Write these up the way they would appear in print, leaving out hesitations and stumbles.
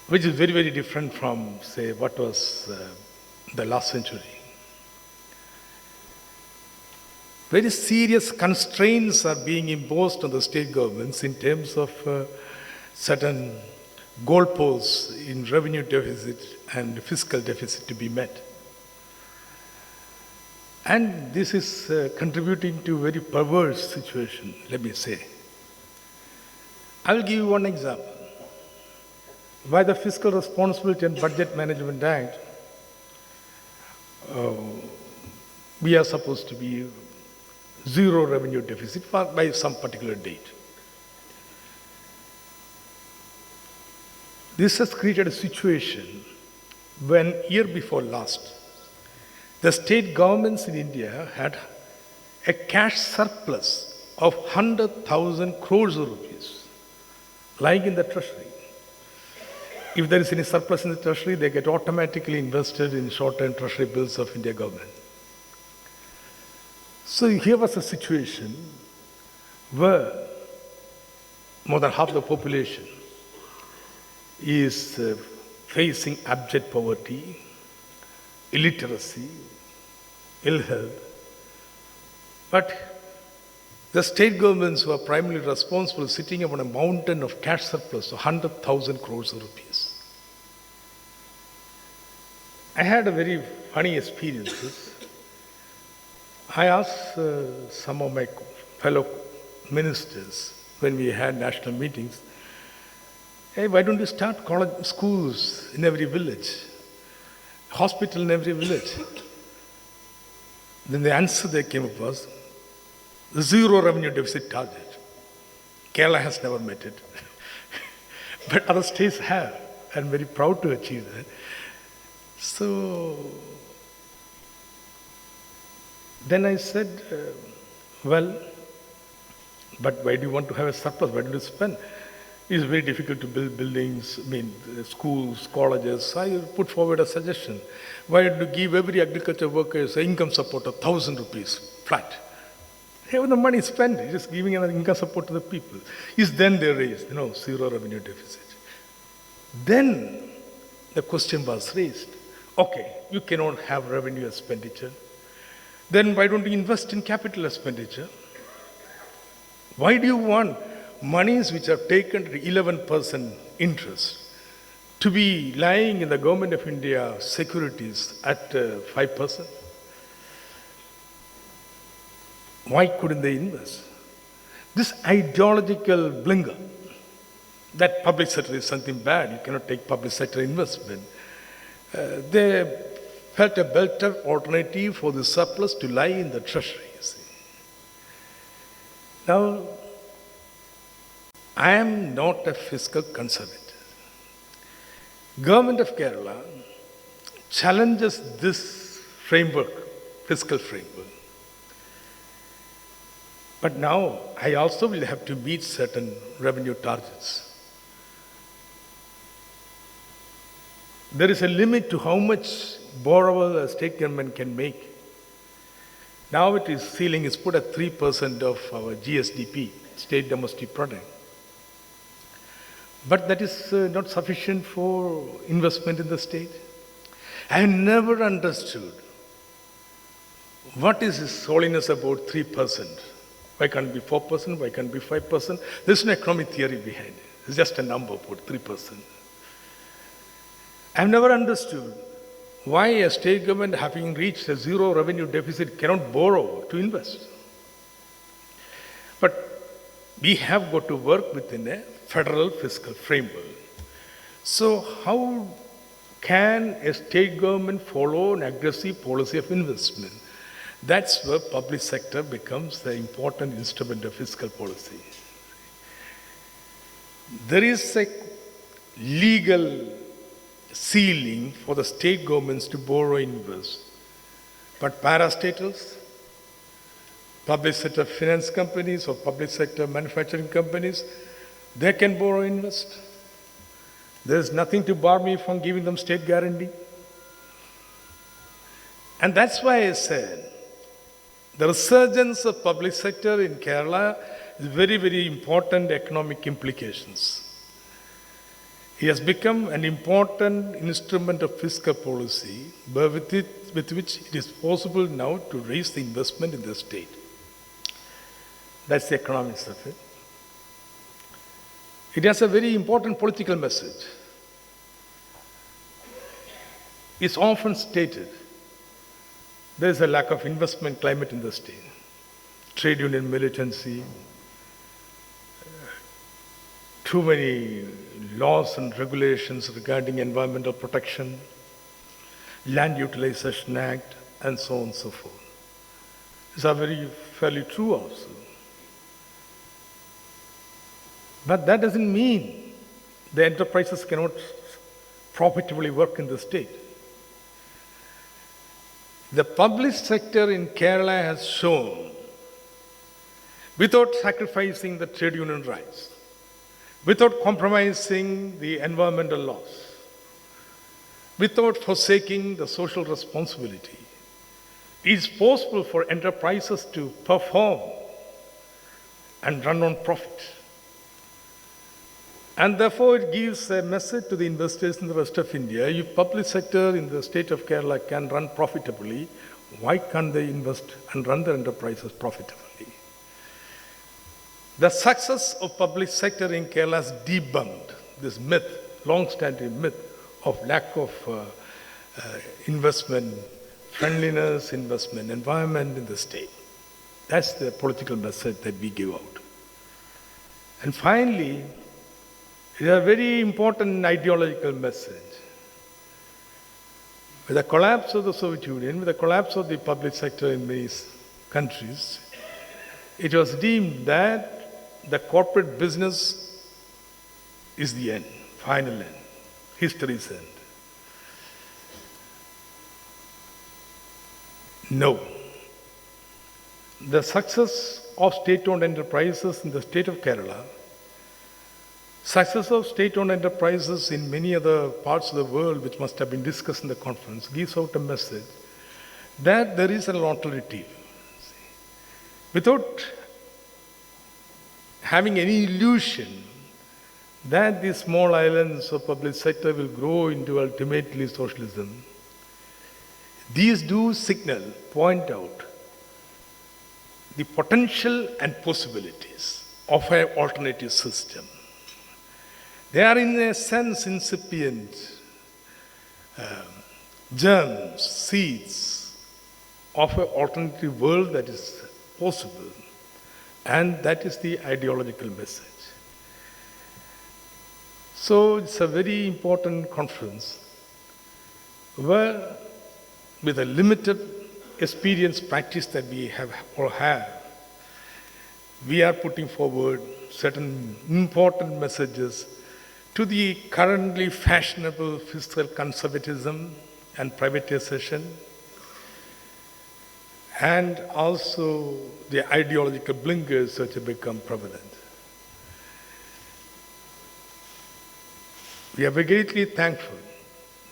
which is very, very different from, say, what was the last century. Very serious constraints are being imposed on the state governments in terms of certain goalposts in revenue deficit and fiscal deficit to be met. And this is contributing to a very perverse situation, let me say. I'll give you one example. By the Fiscal Responsibility and Budget Management Act, we are supposed to be zero revenue deficit by some particular date. This has created a situation when, year before last, the state governments in India had a cash surplus of 100,000 crores of rupees lying in the treasury. If there is any surplus in the treasury, they get automatically invested in short-term treasury bills of India government. So here was a situation where more than half the population is facing abject poverty, illiteracy, ill health. But the state governments who are primarily responsible sitting upon a mountain of cash surplus of 100,000 crores of rupees. I had a very funny experience. I asked some of my fellow ministers when we had national meetings, hey, why don't you start college schools in every village, hospital in every village? Then the answer they came up was, the zero revenue deficit target. Kerala has never met it. But other states have, and very proud to achieve that. So, then I said, well, but why do you want to have a surplus? Why do you spend? It's very difficult to build buildings, schools, colleges. I put forward a suggestion. Why do you give every agriculture worker an income support of 1,000 rupees flat? Have the money spent, just giving an income support to the people. Is then they raised, zero revenue deficit. Then the question was raised. Okay, you cannot have revenue expenditure. Then why don't you invest in capital expenditure? Why do you want monies which are taken at 11% interest to be lying in the Government of India securities at 5%? Why couldn't they invest? This ideological blinker, that public sector is something bad, you cannot take public sector investment. They felt a better alternative for the surplus to lie in the treasury. Now, I am not a fiscal conservative. Government of Kerala challenges this framework, fiscal framework. But now, I also will have to meet certain revenue targets. There is a limit to how much borrower a state government can make. Now ceiling is put at 3% of our GSDP, state domestic product. But that is not sufficient for investment in the state. I have never understood what is this holiness about 3%. Why can't it be 4%? Why can't it be 5%? There's no economic theory behind it. It's just a number about 3%. I've never understood why a state government having reached a zero revenue deficit cannot borrow to invest. But we have got to work within a federal fiscal framework. So how can a state government follow an aggressive policy of investment? That's where public sector becomes the important instrument of fiscal policy. There is a legal ceiling for the state governments to borrow and invest. But parastatals, public sector finance companies or public sector manufacturing companies, they can borrow and invest. There's nothing to bar me from giving them state guarantee. And that's why I said the resurgence of public sector in Kerala is very, very important economic implications. He has become an important instrument of fiscal policy with which it is possible now to raise the investment in the state. That's the economics of it. It has a very important political message. It's often stated there is a lack of investment climate in the state. Trade union militancy, too many laws and regulations regarding environmental protection, Land Utilization Act, and so on and so forth. These are fairly true also. But that doesn't mean the enterprises cannot profitably work in the state. The public sector in Kerala has shown, without sacrificing the trade union rights, without compromising the environmental laws, without forsaking the social responsibility, it is possible for enterprises to perform and run on profit. And therefore, it gives a message to the investors in the rest of India. If public sector in the state of Kerala can run profitably, why can't they invest and run their enterprises profitably? The success of public sector in Kerala has debunked this myth, long-standing myth of lack of investment, friendliness, investment, environment in the state. That's the political message that we give out. And finally, it is a very important ideological message. With the collapse of the Soviet Union, with the collapse of the public sector in many countries, it was deemed that the corporate business is the end, final end, history's end. No. The success of state-owned enterprises in the state of Kerala, success of state-owned enterprises in many other parts of the world, which must have been discussed in the conference, gives out a message that there is an alternative. Without having any illusion that these small islands of public sector will grow into ultimately socialism, these do signal, point out the potential and possibilities of an alternative system. They are in a sense incipient germs, seeds of an alternative world that is possible. And that is the ideological message. So it's a very important conference where, with a limited experience practice that we have, we are putting forward certain important messages to the currently fashionable fiscal conservatism and privatization, and also the ideological blinkers that have become prevalent. We are greatly thankful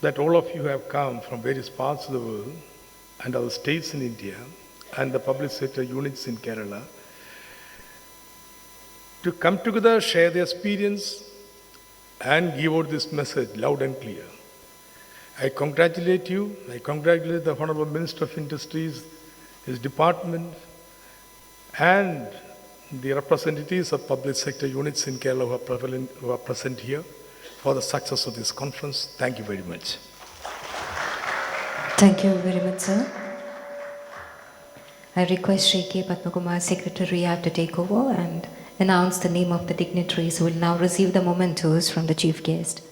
that all of you have come from various parts of the world and other states in India and the public sector units in Kerala to come together, share their experience, and give out this message loud and clear. I congratulate you. I congratulate the Honorable Minister of Industries, his department, and the representatives of public sector units in Kerala who are present here for the success of this conference. Thank you very much. Thank you very much, sir. I request Shri K. Padmakumar, Secretariat, to take over and announce the name of the dignitaries who will now receive the mementos from the chief guest.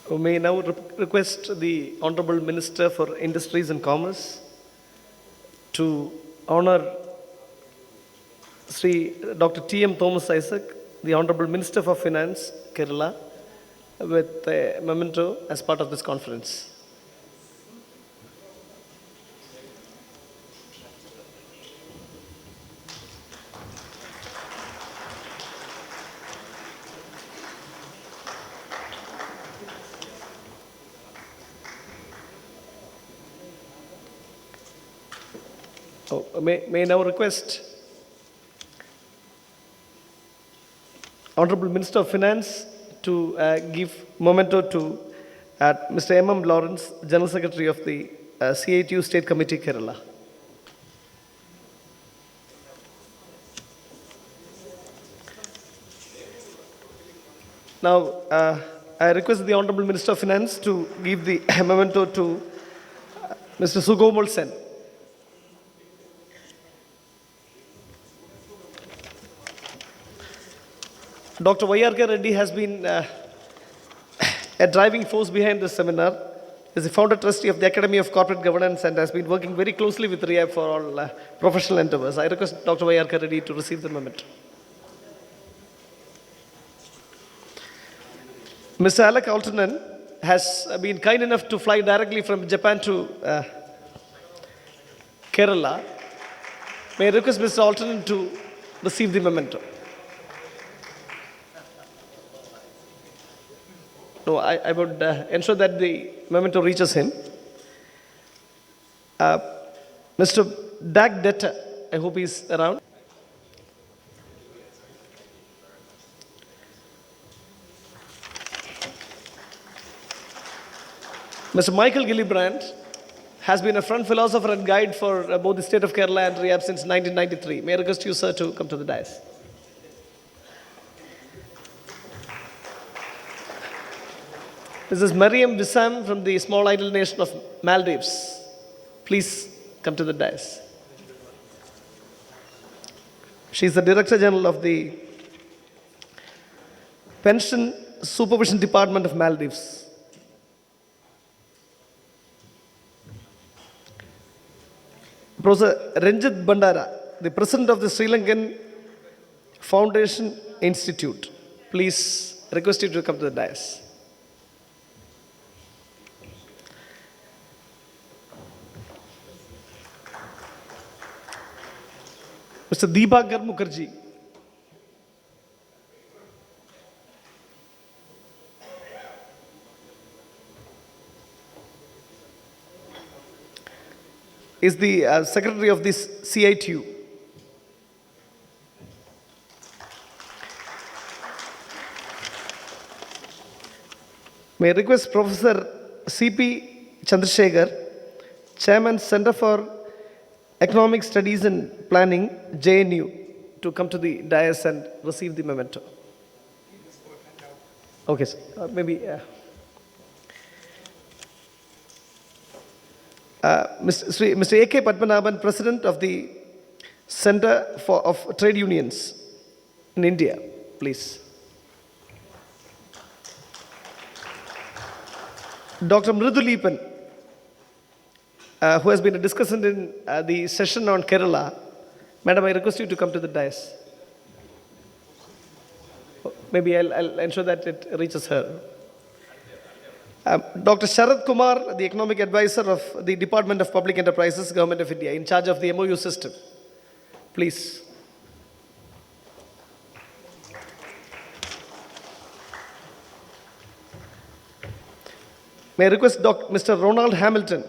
We may now request the Honorable Minister for Industries and Commerce to honor Sri Dr. T.M. Thomas Isaac, the Honorable Minister for Finance, Kerala, with a memento as part of this conference. May I now request Honorable Minister of Finance to give memento to Mr. M. Lawrence, General Secretary of the CITU State Committee, Kerala. Now, I request the Honorable Minister of Finance to give the memento to Mr. Sugomal Sen. Dr. Y.R.K. Reddy has been a driving force behind this seminar. He is the founder trustee of the Academy of Corporate Governance and has been working very closely with RIAB for all professional endeavors. I request Dr. Y.R.K. Reddy to receive the memento. Mr. Alec Altonen has been kind enough to fly directly from Japan to Kerala. May I request Mr. Altonen to receive the memento. No, I would ensure that the memento reaches him. Mr. Dag Detta, I hope he's around. Mr. Michael Gillibrand has been a front philosopher and guide for both the state of Kerala and RIAB since 1993. May I request you, sir, to come to the dais. Mrs. Mariam Wissam from the small island nation of Maldives. Please come to the dais. She is the Director General of the Pension Supervision Department of Maldives. Professor Ranjit Bandara, the President of the Sri Lankan Foundation Institute. Please request you to come to the dais. Mr. Deepankar Mukherjee. Is the Secretary of this CITU. May I request Professor C.P. Chandrasekhar, Chairman, Center for Economic Studies and Planning, JNU, to come to the dais and receive the memento. Okay, sir. Maybe. Mr. A.K. Padmanabhan, President of the Center of Trade Unions in India, please. Dr. Mridu Leepan, who has been a discussant in the session on Kerala. Madam, I request you to come to the dais. Maybe I'll ensure that it reaches her. Dr. Sharad Kumar, the Economic Advisor of the Department of Public Enterprises, Government of India, in charge of the MOU system. Please. May I request Mr. Ronald Hamilton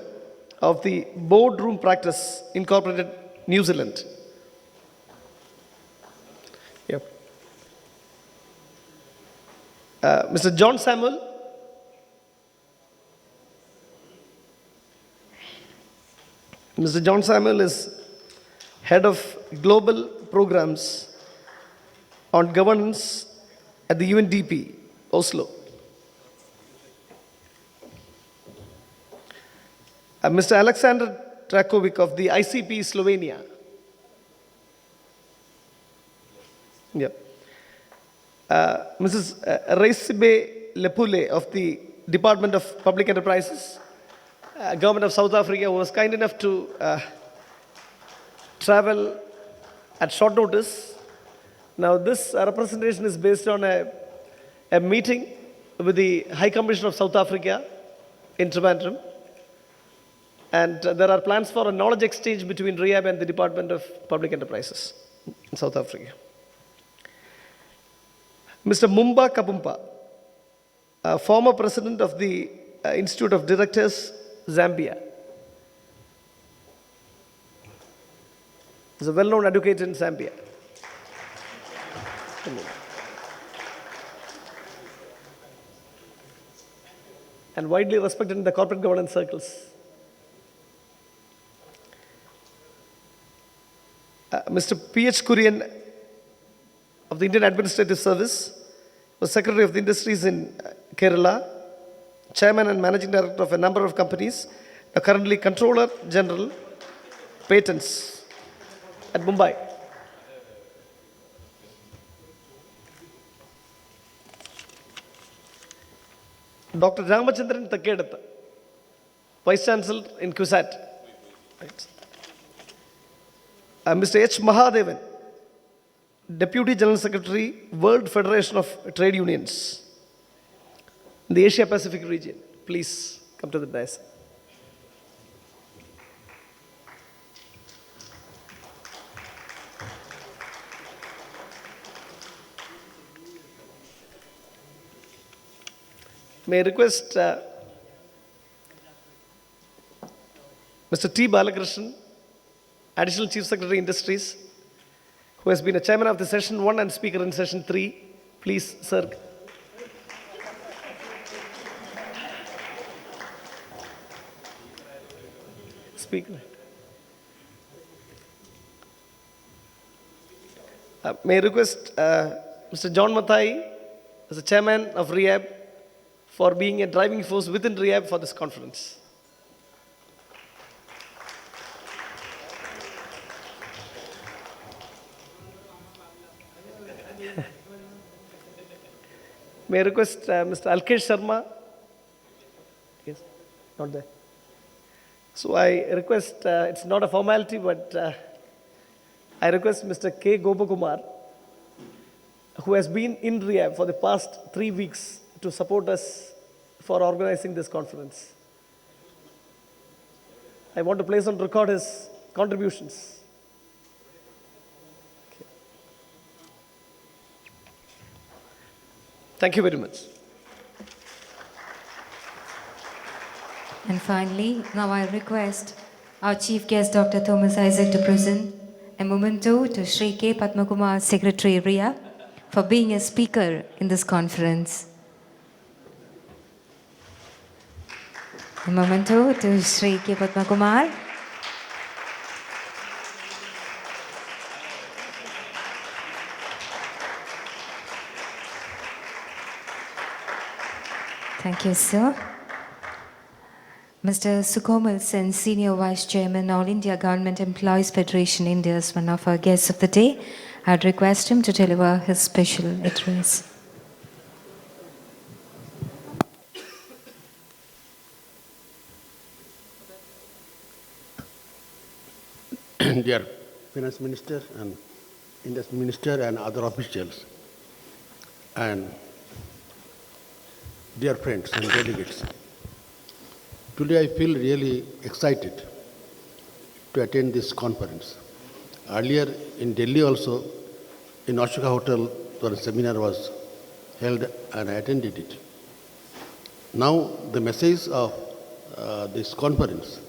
of the Boardroom Practice Incorporated, New Zealand. Yep. Mr. John Samuel. Mr. John Samuel is Head of Global Programs on Governance at the UNDP, Oslo. Mr. Alexander Trakovic of the ICP, Slovenia. Yep. Mrs. Reisibe Lepule of the Department of Public Enterprises, Government of South Africa, who was kind enough to travel at short notice. Now, this representation is based on a meeting with the High Commissioner of South Africa in Trivandrum. And there are plans for a knowledge exchange between RIAB and the Department of Public Enterprises in South Africa. Mr. Mumba Kapumpa, former president of the Institute of Directors, Zambia. He's a well-known advocate in Zambia. And widely respected in the corporate governance circles. Mr. P.H. Kurian of the Indian Administrative Service was Secretary of the Industries in Kerala, Chairman and Managing Director of a number of companies, currently Controller General, Patents at Mumbai. Dr. Ramachandran Takedatha, Vice Chancellor in CUSAT. Right. Mr. H. Mahadevan, Deputy General Secretary, World Federation of Trade Unions in the Asia Pacific region. Please come to the dais. May I request Mr. T. Balakrishnan, Additional Chief Secretary Industries, who has been a chairman of the session 1 and speaker in session 3. Please, sir. Speaker. May I request Mr. John Mathai, as the chairman of REAB, for being a driving force within REAB for this conference. May I request Mr. Alkesh Sharma? Yes, not there. So I request, it's not a formality, but I request Mr. K. Gopakumar, who has been in REAB for the past 3 weeks, to support us for organizing this conference. I want to place on record his contributions. Okay. Thank you very much. And finally, now I request our chief guest, Dr. Thomas Isaac, to present a memento to Sri K. Padmakumar, Secretary REAB, for being a speaker in this conference. A memento to Sri K. Padmakumar. Thank you, sir. Mr. Sukomal Sen, Senior Vice Chairman, All India Government Employees Federation, India, is one of our guests of the day. I'd request him to deliver his special address. Dear Finance Minister and Industry Minister and other officials, and dear friends and delegates, today I feel really excited to attend this conference. Earlier in Delhi also, in Ashoka Hotel, where a seminar was held and I attended it. Now the message of this conference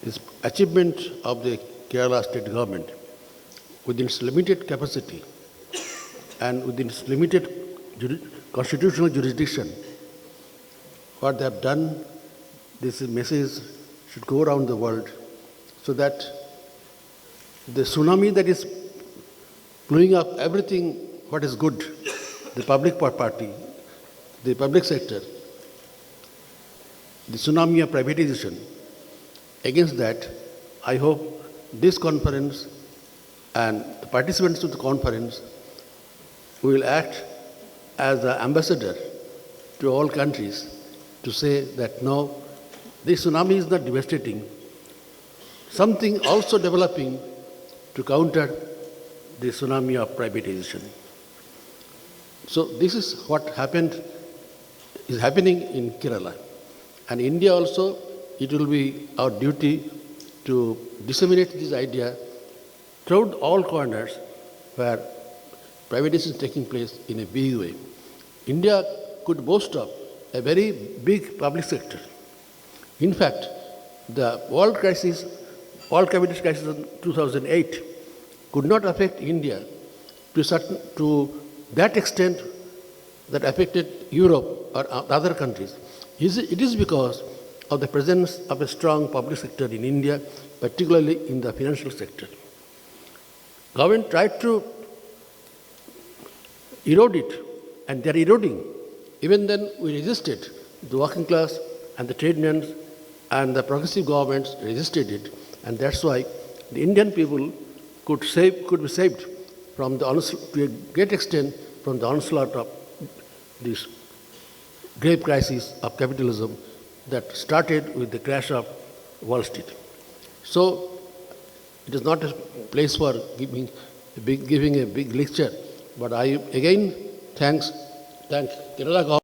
is achievement of the Kerala state government within its limited capacity and within its limited constitutional jurisdiction. What they have done, this message should go around the world so that the tsunami that is blowing up everything what is good, the public party, the public sector, the tsunami of privatization, against that, I hope this conference and the participants of the conference will act as the ambassador to all countries to say that no, this tsunami is not devastating. Something also developing to counter the tsunami of privatization. So this is what is happening in Kerala. And India also, it will be our duty to disseminate this idea throughout all corners where privatization is taking place in a big way. India could boast of a very big public sector. In fact, the world crisis all capitalist crisis in 2008 could not affect India to that extent that affected Europe or other countries. It is because of the presence of a strong public sector in India, particularly in the financial sector. Government tried to erode it, and they are eroding. Even then, we resisted. The working class and the trade unions and the progressive governments resisted it, and that's why the Indian people could be saved from to a great extent from the onslaught of this grave crisis of capitalism that started with the crash of Wall Street. So, it is not a place for giving a big lecture, but I again thank Kerala government